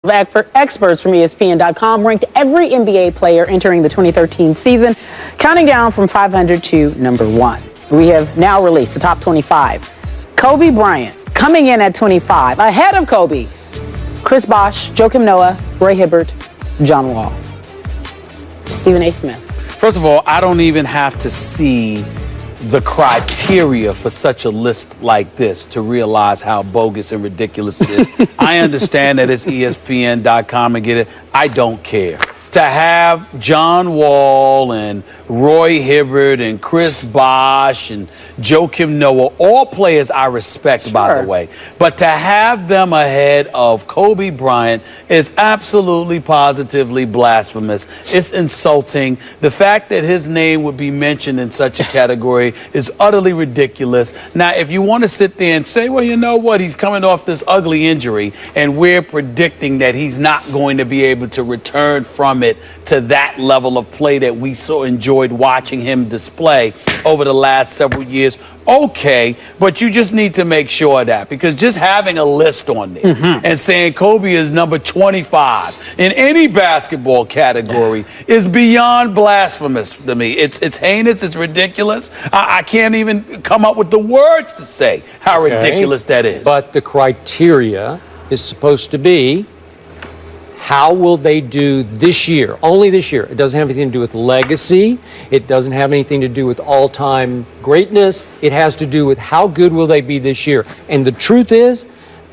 Experts from ESPN.com ranked every NBA player entering the 2013 season, counting down from 500 to number 1. We have now released the top 25. Kobe Bryant coming in at 25, ahead of Kobe. Chris Bosh, Joakim Noah, Roy Hibbert, John Wall. Stephen A. Smith. First of all, I don't even have to see the criteria for such a list like this to realize how bogus and ridiculous it is. I understand that it's ESPN.com and get it. I don't care. To have John Wall and Roy Hibbert and Chris Bosh and Joakim Noah, all players I respect, by the way, but to have them ahead of Kobe Bryant is absolutely, positively blasphemous. It's insulting. The fact that his name would be mentioned in such a category is utterly ridiculous. Now, if you want to sit there and say, well, you know what, he's coming off this ugly injury, and we're predicting that he's not going to be able to return from it to that level of play that we so enjoyed watching him display over the last several years. Okay, but you just need to make sure of that, because just having a list on there and saying Kobe is number 25 in any basketball category is beyond blasphemous to me. It's heinous, it's ridiculous. I can't even come up with the words to say how ridiculous that is. But the criteria is supposed to be, how will they do this year? Only this year. It doesn't have anything to do with legacy. It doesn't have anything to do with all-time greatness. It has to do with how good will they be this year. And the truth is,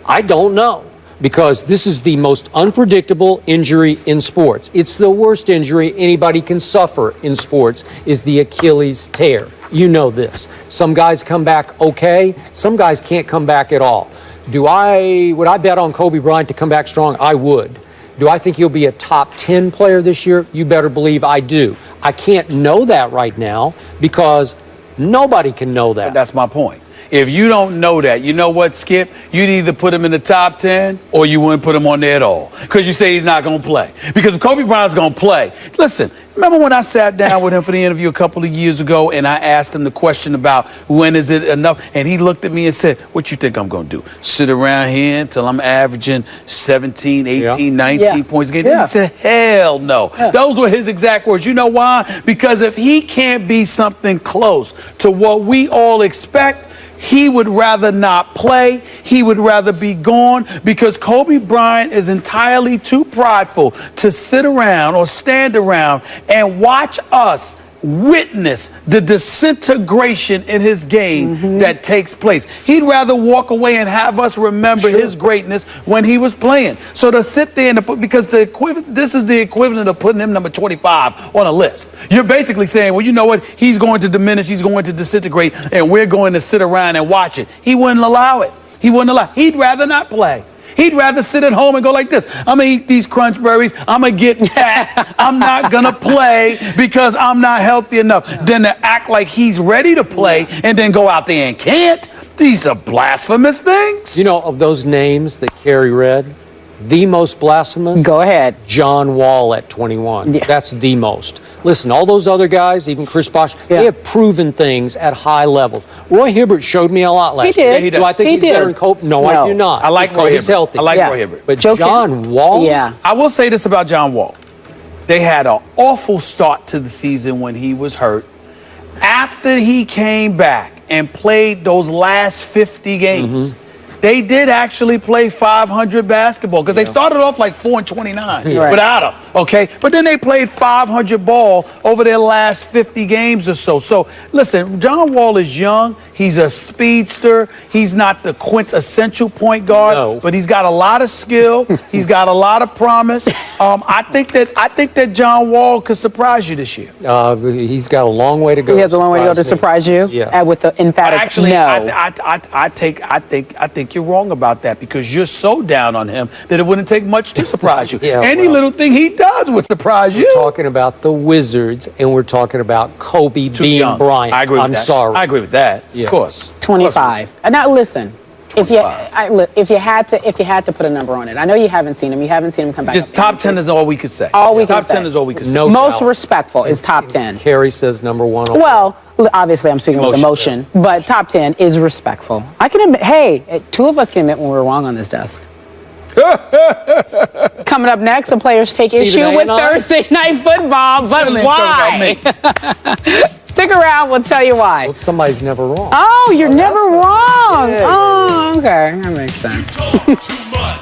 I don't know, because this is the most unpredictable injury in sports. It's the worst injury anybody can suffer in sports, is the Achilles tear. You know this. Some guys come back okay. Some guys can't come back at all. Would I bet on Kobe Bryant to come back strong? I would. Do I think he'll be a top 10 player this year? You better believe I do. I can't know that right now because nobody can know that. That's my point. If you don't know that, you know what, Skip? You'd either put him in the top 10 or you wouldn't put him on there at all, because you say he's not going to play. Because if Kobe Bryant's going to play, listen, remember when I sat down with him for the interview a couple of years ago and I asked him the question about when is it enough? And he looked at me and said, what you think I'm going to do? Sit around here until I'm averaging 17, 18, 19 points a game? He said, hell no. Those were his exact words. You know why? Because if he can't be something close to what we all expect, he would rather not play. He would rather be gone, because Kobe Bryant is entirely too prideful to sit around or stand around and watch us witness the disintegration in his game that takes place. He'd rather walk away and have us remember his greatness when he was playing. So to sit there and because this is the equivalent of putting him number 25 on a list. You're basically saying, well, you know what? He's going to diminish, he's going to disintegrate, and we're going to sit around and watch it. He wouldn't allow it. He wouldn't allow it. He'd rather not play. He'd rather sit at home and go like this. I'm going to eat these crunch berries. I'm going to get fat. I'm not going to play because I'm not healthy enough. Than to act like he's ready to play and then go out there and can't. These are blasphemous things. You know, of those names that Carrie read, the most blasphemous? Go ahead. John Wall at 21. That's the most. Listen, all those other guys, even Chris Bosh, they have proven things at high levels. Roy Hibbert showed me a lot last year. He Do I think he's better than Kobe? No, I do not. I like Roy Hibbert. Healthy. I like Roy Hibbert. But John Wall? I will say this about John Wall. They had an awful start to the season when he was hurt. After he came back and played those last 50 games, they did actually play 500 basketball, because they started off like 4-29 without him, okay? But then they played 500 ball over their last 50 games or so. So, listen, John Wall is young. He's a speedster. He's not the quintessential point guard, but he's got a lot of skill. He's got a lot of promise. I think that John Wall could surprise you this year. He's got a long way to go. He has a long way to go to surprise you? With the emphatic actually, no. I think you're wrong about that, because you're so down on him that it wouldn't take much to surprise you. Any little thing he does would surprise you. We're talking about the Wizards, and we're talking about Kobe being Bryant. I agree with that. I'm sorry. I agree with that. Of course. 25. Now listen, if you had to put a number on it, I know you haven't seen him. You haven't seen him come back. Just top 10 is all we could say. Top 10 is all we could say. Most respectful is top 10. Carrie says number 1. Well, obviously I'm speaking with emotion, but top 10 is respectful. I can admit, hey, two of us can admit when we're wrong on this desk. Coming up next, the players take Stephen issue A. with and I? Thursday Night Football, but Still ain't why? talking about me. Stick around, we'll tell you why. Well, somebody's never wrong. Oh, you're never wrong. Yeah, Oh, okay. That makes sense. Too much.